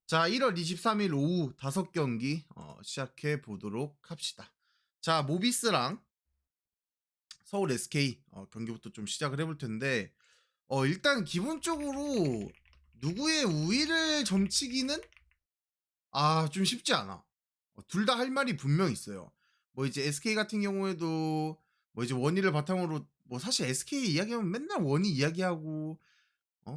자, 1월 23일 오후 5경기 시작해 보도록 합시다. 자, 모비스랑 서울 SK 경기부터 좀 시작을 해볼 텐데, 일단 기본적으로 누구의 우위를 점치기는 좀 쉽지 않아. 둘 다 할 말이 분명 있어요. 뭐 이제 SK 같은 경우에도 뭐 이제 원희를 바탕으로 뭐 사실 SK 이야기하면 맨날 원희 이야기하고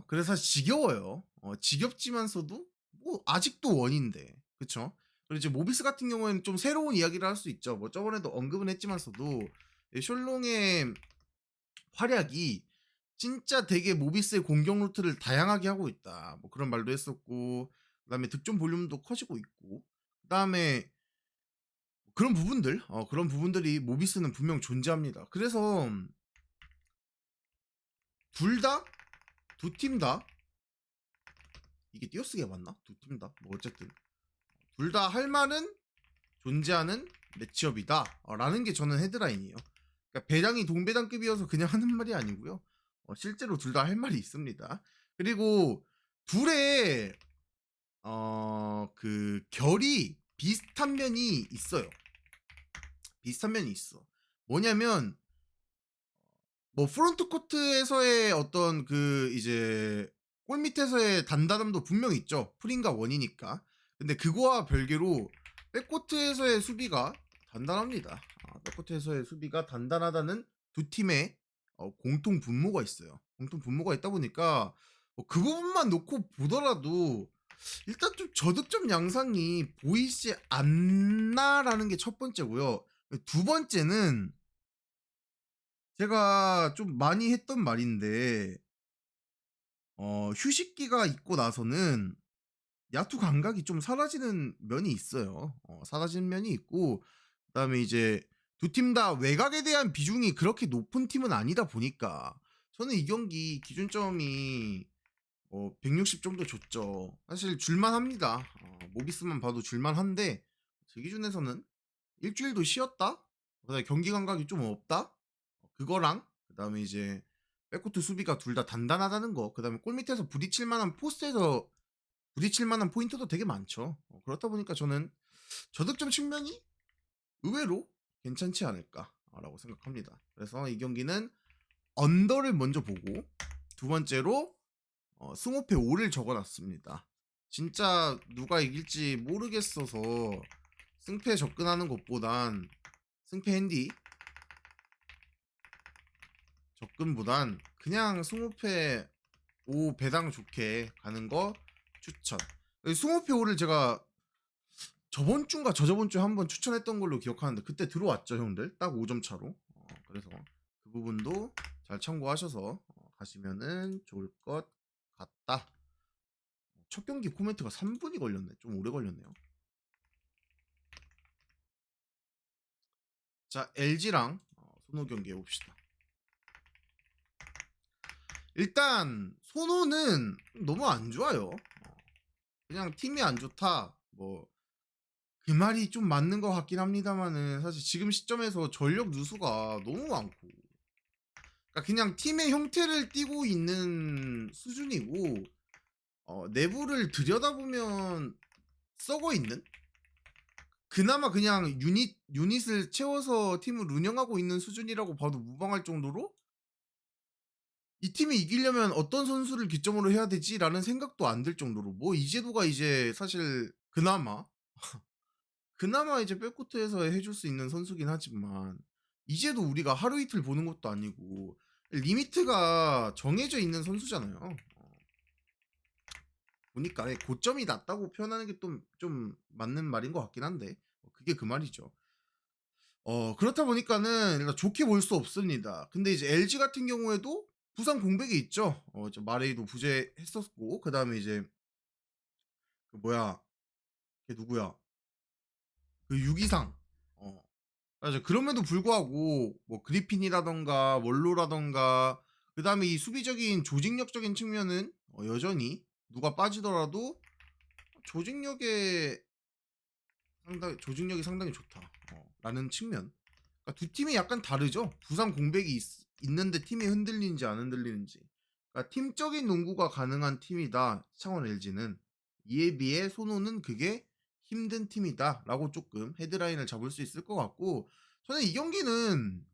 그래서 사실 지겨워요. 지겹지만서도 뭐 아직도 원인데. 그쵸? 그리고 이제 모비스 같은 경우에는 좀 새로운 이야기를 할 수 있죠. 뭐 저번에도 언급은 했지만서도 이 숄롱의 활약이 진짜 되게 모비스의 공격 루트를 다양하게 하고 있다. 뭐 그런 말도 했었고, 그다음에 득점 볼륨도 커지고 있고, 그다음에 그런 부분들이 모비스는 분명 존재합니다. 그래서 둘 다, 두 팀 다, 이게 띄어쓰기가 맞나? 두 팀 다. 뭐 어쨌든 둘 다 할 말은 존재하는 매치업이다. 라는 게 저는 헤드라인이에요. 그러니까 배당이 동배당급이어서 그냥 하는 말이 아니고요. 실제로 둘 다 할 말이 있습니다. 그리고 둘의 그 결이 비슷한 면이 있어요. 비슷한 면이 있어. 뭐냐면 뭐 프론트 코트에서의 어떤 그 이제 골 밑에서의 단단함도 분명히 있죠. 프린과 원이니까. 근데 그거와 별개로 백코트에서의 수비가 단단합니다. 백코트에서의 수비가 단단하다는 두 팀의 공통 분모가 있어요. 공통 분모가 있다 보니까 그 부분만 놓고 보더라도 일단 좀 저득점 양상이 보이지 않나라는 게 첫 번째고요. 두 번째는 제가 좀 많이 했던 말인데 휴식기가 있고 나서는 야투 감각이 좀 사라지는 면이 있어요. 사라지는 면이 있고, 그다음에 이제 두 팀 다 외곽에 대한 비중이 그렇게 높은 팀은 아니다 보니까 저는 이 경기 기준점이 160 정도 줬죠. 사실 줄만합니다. 모비스만 봐도 줄만한데 제 기준에서는 일주일도 쉬었다. 그다음에 경기 감각이 좀 없다. 그거랑 그다음에 이제 백코트 수비가 둘 다 단단하다는 거. 그다음에 골 밑에서 부딪힐 만한 포스트에서 부딪힐 만한 포인트도 되게 많죠. 그렇다 보니까 저는 저득점 측면이 의외로 괜찮지 않을까라고 생각합니다. 그래서 이 경기는 언더를 먼저 보고 두 번째로 승호패 5를 적어놨습니다. 진짜 누가 이길지 모르겠어서 승패 접근하는 것보단 승패 핸디 접근보단 그냥 승호패 5 배당 좋게 가는 거 추천. 승호패 5를 제가 저번 주인가 저저번 주에 한번 추천했던 걸로 기억하는데 그때 들어왔죠 형들 딱 5점 차로. 그래서 그 부분도 잘 참고하셔서 가시면은 좋을 것 같다. 첫 경기 코멘트가 3분이 걸렸네. 좀 오래 걸렸네요. 자, LG랑 손호 경기 해봅시다. 일단 손호는 너무 안 좋아요. 그냥 팀이 안 좋다. 뭐 그 말이 좀 맞는 것 같긴 합니다만은 사실 지금 시점에서 전력 누수가 너무 많고, 그러니까 그냥 팀의 형태를 띠고 있는 수준이고, 내부를 들여다보면 썩어 있는, 그나마 그냥 유닛을 채워서 팀을 운영하고 있는 수준이라고 봐도 무방할 정도로 이 팀이 이기려면 어떤 선수를 기점으로 해야 되지라는 생각도 안 들 정도로, 뭐 이재도가 이제 사실 그나마 이제 백코트에서 해줄 수 있는 선수긴 하지만 이제도 우리가 하루 이틀 보는 것도 아니고 리미트가 정해져 있는 선수잖아요. 보니까 고점이 낮다고 표현하는 게 좀 맞는 말인 것 같긴 한데 그게 그 말이죠. 그렇다 보니까는 일단 좋게 볼 수 없습니다. 근데 이제 LG 같은 경우에도 부상 공백이 있죠. 이제 마레이도 부재했었고, 그 다음에 이제 그 뭐야, 걔 누구야? 그 유기상. 맞아. 그럼에도 불구하고 뭐 그리핀이라던가 원로라던가 그다음에 이 수비적인 조직력적인 측면은 여전히 누가 빠지더라도 조직력에 조직력이 상당히 좋다. 라는 측면. 그러니까 두 팀이 약간 다르죠. 부상 공백이 있는데 팀이 흔들리는지 안 흔들리는지. 그러니까 팀적인 농구가 가능한 팀이다. 창원 LG는. 이에 비해 손호는 그게 힘든 팀이다라고 조금 헤드라인을 잡을 수 있을 것 같고 저는 이 경기는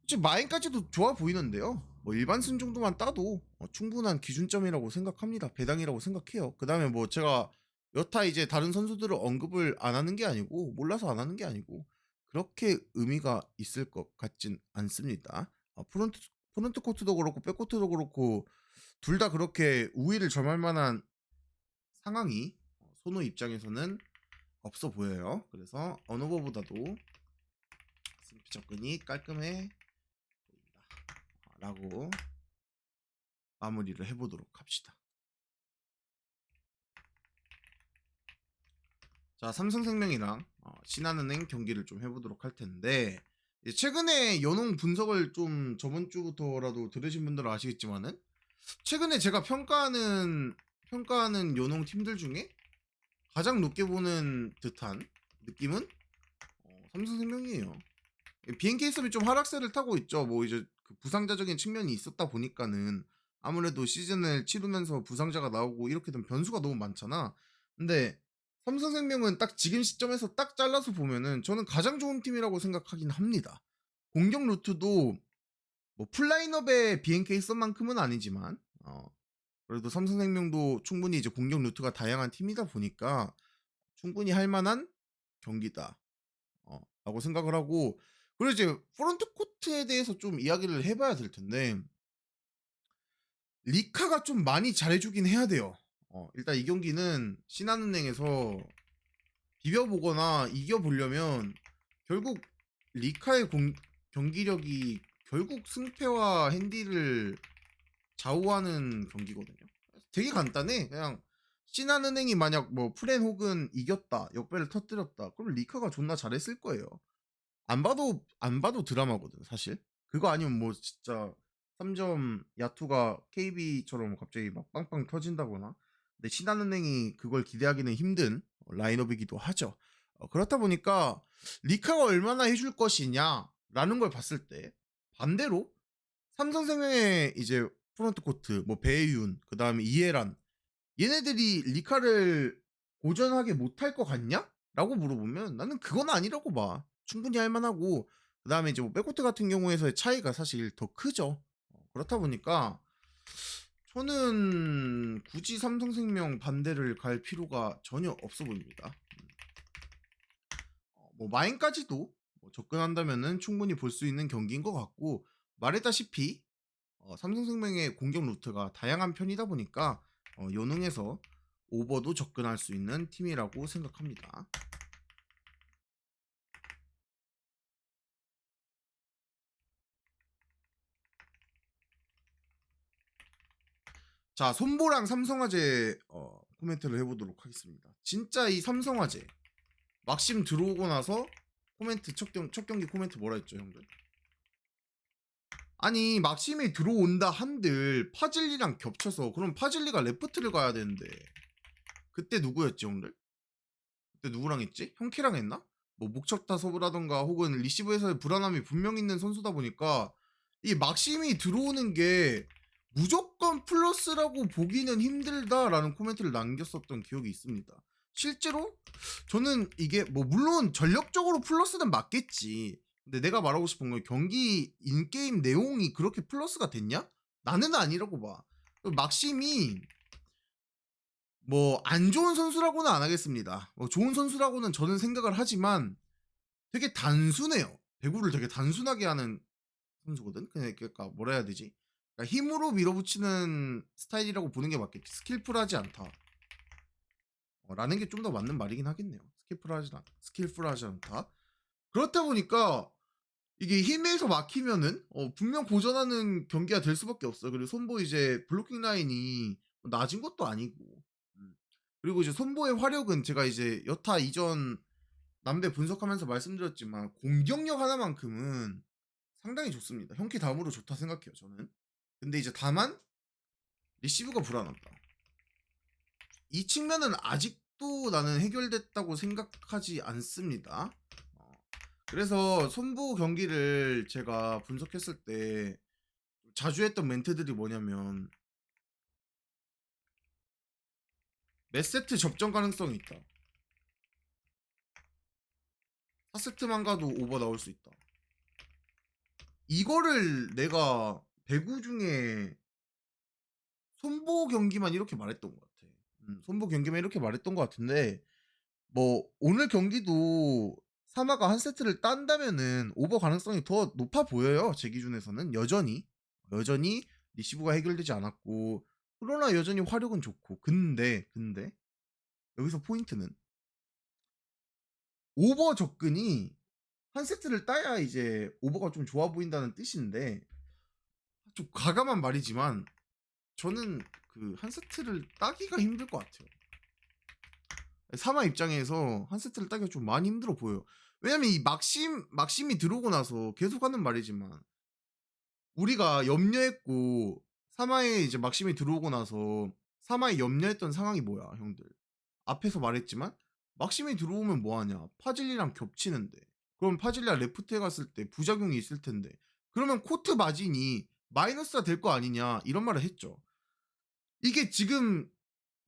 지금 마인까지도 좋아 보이는데요. 뭐 일반 승 정도만 따도 충분한 기준점이라고 생각합니다. 배당이라고 생각해요. 그다음에 뭐 제가 여타 이제 다른 선수들을 언급을 안 하는 게 아니고 몰라서 안 하는 게 아니고 그렇게 의미가 있을 것 같진 않습니다. 프론트 코트도 그렇고 백코트도 그렇고 둘 다 그렇게 우위를 점할 만한 상황이 손호 입장에서는 없어 보여요. 그래서 어느 거보다도 승피 접근이 깔끔해 보인다. 라고 마무리를 해보도록 합시다. 자, 삼성생명이랑 신한은행 경기를 좀 해보도록 할 텐데 최근에 연홍 분석을 좀 저번 주부터라도 들으신 분들은 아시겠지만은 최근에 제가 평가하는 연홍 팀들 중에 가장 높게 보는 듯한 느낌은 삼성생명이에요. BNK 수업이 좀 하락세를 타고 있죠. 뭐 이제 그 부상자적인 측면이 있었다 보니까는 아무래도 시즌을 치르면서 부상자가 나오고 이렇게 된 변수가 너무 많잖아. 근데 삼성생명은 딱 지금 시점에서 딱 잘라서 보면은 저는 가장 좋은 팀이라고 생각하긴 합니다. 공격 루트도 뭐 풀라인업의 BNK 썸만큼은 아니지만 그래도 삼성생명도 충분히 이제 공격 루트가 다양한 팀이다 보니까 충분히 할 만한 경기다. 라고 생각을 하고 그리고 이제 프론트 코트에 대해서 좀 이야기를 해봐야 될 텐데 리카가 좀 많이 잘해주긴 해야 돼요. 일단 이 경기는 신한은행에서 비벼보거나 이겨보려면 결국 리카의 경기력이 결국 승패와 핸디를 좌우하는 경기거든요. 되게 간단해. 그냥 신한은행이 만약 뭐 프렌 혹은 이겼다, 역배를 터뜨렸다, 그럼 리카가 존나 잘했을 거예요. 안 봐도 드라마거든 사실. 그거 아니면 뭐 진짜 3점 야투가 KB처럼 갑자기 막 빵빵 터진다거나. 근데 신한은행이 그걸 기대하기는 힘든 라인업이기도 하죠. 그렇다 보니까 리카가 얼마나 해줄 것이냐라는 걸 봤을 때 반대로 삼성생명의 이제 프론트 코트 뭐 배윤 그다음에 이해란 얘네들이 리카를 고전하게 못할 것 같냐? 라고 물어보면 나는 그건 아니라고 봐. 충분히 할 만하고 그다음에 이제 뭐 백코트 같은 경우에서의 차이가 사실 더 크죠. 그렇다 보니까 저는 굳이 삼성생명 반대를 갈 필요가 전혀 없어 보입니다. 뭐 마인까지도 뭐 접근한다면은 충분히 볼 수 있는 경기인 것 같고 말했다시피 삼성생명의 공격 루트가 다양한 편이다 보니까 요능에서 오버도 접근할 수 있는 팀이라고 생각합니다. 자, 손보랑 삼성화재 코멘트를 해보도록 하겠습니다. 진짜 이 삼성화재 막심 들어오고 나서 코멘트 첫 경기 코멘트 뭐라 했죠, 형들? 아니 막심이 들어온다 한들 파질리랑 겹쳐서 그럼 파질리가 레프트를 가야 되는데 그때 누구였지, 형들? 그때 누구랑 했지? 형키랑 했나? 뭐 목척타 서브라던가 혹은 리시브에서의 불안함이 분명 있는 선수다 보니까 이 막심이 들어오는 게 무조건 플러스라고 보기는 힘들다라는 코멘트를 남겼었던 기억이 있습니다. 실제로 저는 이게 뭐 물론 전력적으로 플러스는 맞겠지. 근데 내가 말하고 싶은 건 경기 인게임 내용이 그렇게 플러스가 됐냐? 나는 아니라고 봐. 막심이 뭐 안 좋은 선수라고는 안 하겠습니다. 뭐 좋은 선수라고는 저는 생각을 하지만 되게 단순해요. 배구를 되게 단순하게 하는 선수거든. 그러니까 뭐라 해야 되지? 그러니까 힘으로 밀어붙이는 스타일이라고 보는 게 맞겠지. 스킬풀하지 않다. 라는 게 좀 더 맞는 말이긴 하겠네요. 스킬풀하지 않다. 그렇다 보니까 이게 힘에서 막히면은 분명 고전하는 경기가 될 수밖에 없어요. 그리고 손보 이제 블로킹 라인이 낮은 것도 아니고. 그리고 이제 손보의 화력은 제가 이제 여타 이전 남대 분석하면서 말씀드렸지만 공격력 하나만큼은 상당히 좋습니다. 형키 다음으로 좋다 생각해요, 저는. 근데 이제 다만 리시브가 불안하다. 이 측면은 아직도 나는 해결됐다고 생각하지 않습니다. 그래서 손보 경기를 제가 분석했을 때 자주 했던 멘트들이 뭐냐면 몇 세트 접전 가능성이 있다. 4세트만 가도 오버 나올 수 있다. 이거를 내가 배구 중에 손보 경기만 이렇게 말했던 것 같아. 손보 경기만 이렇게 말했던 것 같은데 뭐 오늘 경기도 사마가 한 세트를 딴다면은 오버 가능성이 더 높아 보여요. 제 기준에서는 여전히 리시브가 해결되지 않았고 그러나 여전히 화력은 좋고 근데 여기서 포인트는 오버 접근이 한 세트를 따야 이제 오버가 좀 좋아 보인다는 뜻인데 좀 과감한 말이지만 저는 그 한 세트를 따기가 힘들 것 같아요. 사마 입장에서 한 세트를 따기가 좀 많이 힘들어 보여요. 왜냐면 이 막심이 들어오고 나서 계속 하는 말이지만 우리가 염려했고 사마에 이제 막심이 들어오고 나서 사마에 염려했던 상황이 뭐야, 형들? 앞에서 말했지만 막심이 들어오면 뭐 하냐? 파질리랑 겹치는데. 그럼 파질리가 레프트에 갔을 때 부작용이 있을 텐데. 그러면 코트 마진이 마이너스가 될 거 아니냐? 이런 말을 했죠. 이게 지금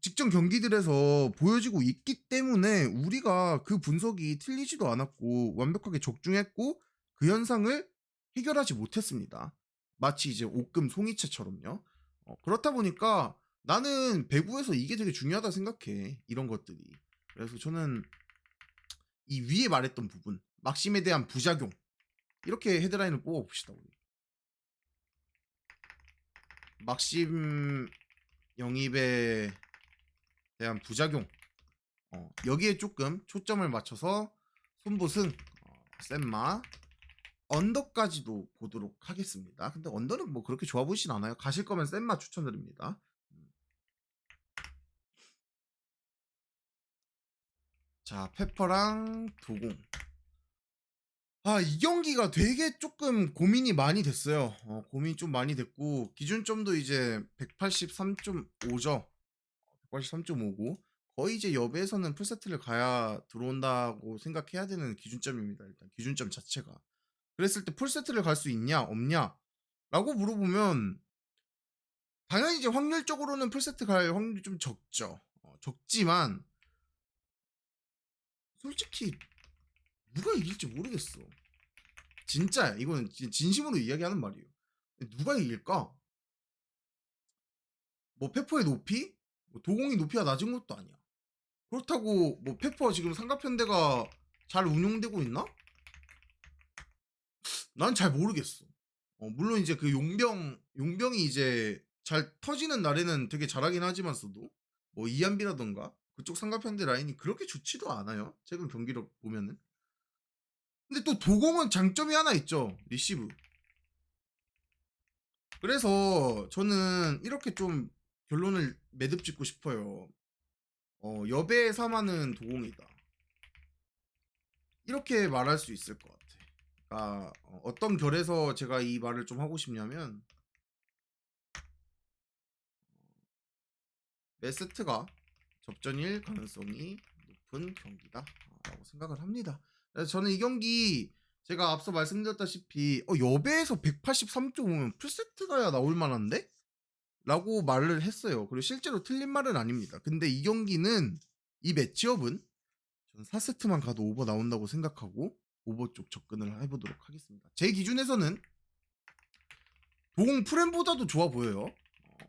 직전 경기들에서 보여지고 있기 때문에 우리가 그 분석이 틀리지도 않았고 완벽하게 적중했고 그 현상을 해결하지 못했습니다. 마치 이제 옥금 송이채처럼요. 그렇다 보니까 나는 배구에서 이게 되게 중요하다 생각해. 이런 것들이. 그래서 저는 이 위에 말했던 부분, 막심에 대한 부작용 이렇게 헤드라인을 뽑아봅시다. 우리. 막심 영입에 대한 부작용 여기에 조금 초점을 맞춰서 손보승, 샌마, 언더까지도 보도록 하겠습니다. 근데 언더는 뭐 그렇게 좋아 보이진 않아요. 가실 거면 샌마 추천드립니다. 자, 페퍼랑 도공. 이 경기가 되게 조금 고민이 많이 됐어요. 고민이 좀 많이 됐고 기준점도 이제 183.5죠. 183.5고 거의 이제 여배에서는 풀세트를 가야 들어온다고 생각해야 되는 기준점입니다. 일단 기준점 자체가. 그랬을 때 풀세트를 갈 수 있냐 없냐 라고 물어보면 당연히 이제 확률적으로는 풀세트 갈 확률이 좀 적죠. 적지만 솔직히 누가 이길지 모르겠어. 진짜야. 이거는 진심으로 이야기하는 말이에요. 누가 이길까? 뭐 페퍼의 높이? 뭐 도공이 높이가 낮은 것도 아니야. 그렇다고 뭐 페퍼 지금 삼각편대가 잘 운용되고 있나? 난 잘 모르겠어. 물론 이제 그 용병이 이제 잘 터지는 날에는 되게 잘하긴 하지만서도 뭐 이한비라던가 그쪽 삼각편대 라인이 그렇게 좋지도 않아요. 최근 경기력 보면은. 근데 또 도공은 장점이 하나 있죠. 리시브. 그래서 저는 이렇게 좀 결론을 매듭 짓고 싶어요. 여배의 사마는 도공이다. 이렇게 말할 수 있을 것 같아. 그러니까 어떤 결에서 제가 이 말을 좀 하고 싶냐면 메세트가 접전일 가능성이 높은 경기다라고 생각을 합니다. 그래서 저는 이 경기 제가 앞서 말씀드렸다시피 여배에서 183.5면 풀세트 가야 나올 만한데? 라고 말을 했어요. 그리고 실제로 틀린 말은 아닙니다. 근데 이 경기는 이 매치업은 저는 4세트만 가도 오버 나온다고 생각하고 오버 쪽 접근을 해보도록 하겠습니다. 제 기준에서는 도공 프렌보다도 좋아 보여요.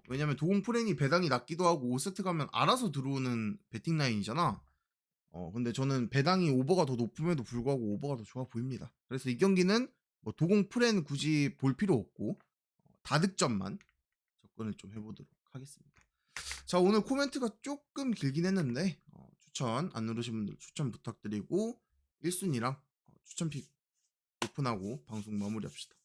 왜냐면 도공 프렌이 배당이 낮기도 하고 5세트 가면 알아서 들어오는 배팅 라인이잖아. 근데 저는 배당이 오버가 더 높음에도 불구하고 오버가 더 좋아 보입니다. 그래서 이 경기는 뭐 도공 프렌 굳이 볼 필요 없고 다득점만 접근을 좀 해보도록 하겠습니다. 자, 오늘 코멘트가 조금 길긴 했는데 추천 안 누르신 분들 추천 부탁드리고 1순위랑 추천픽 오픈하고 방송 마무리합시다.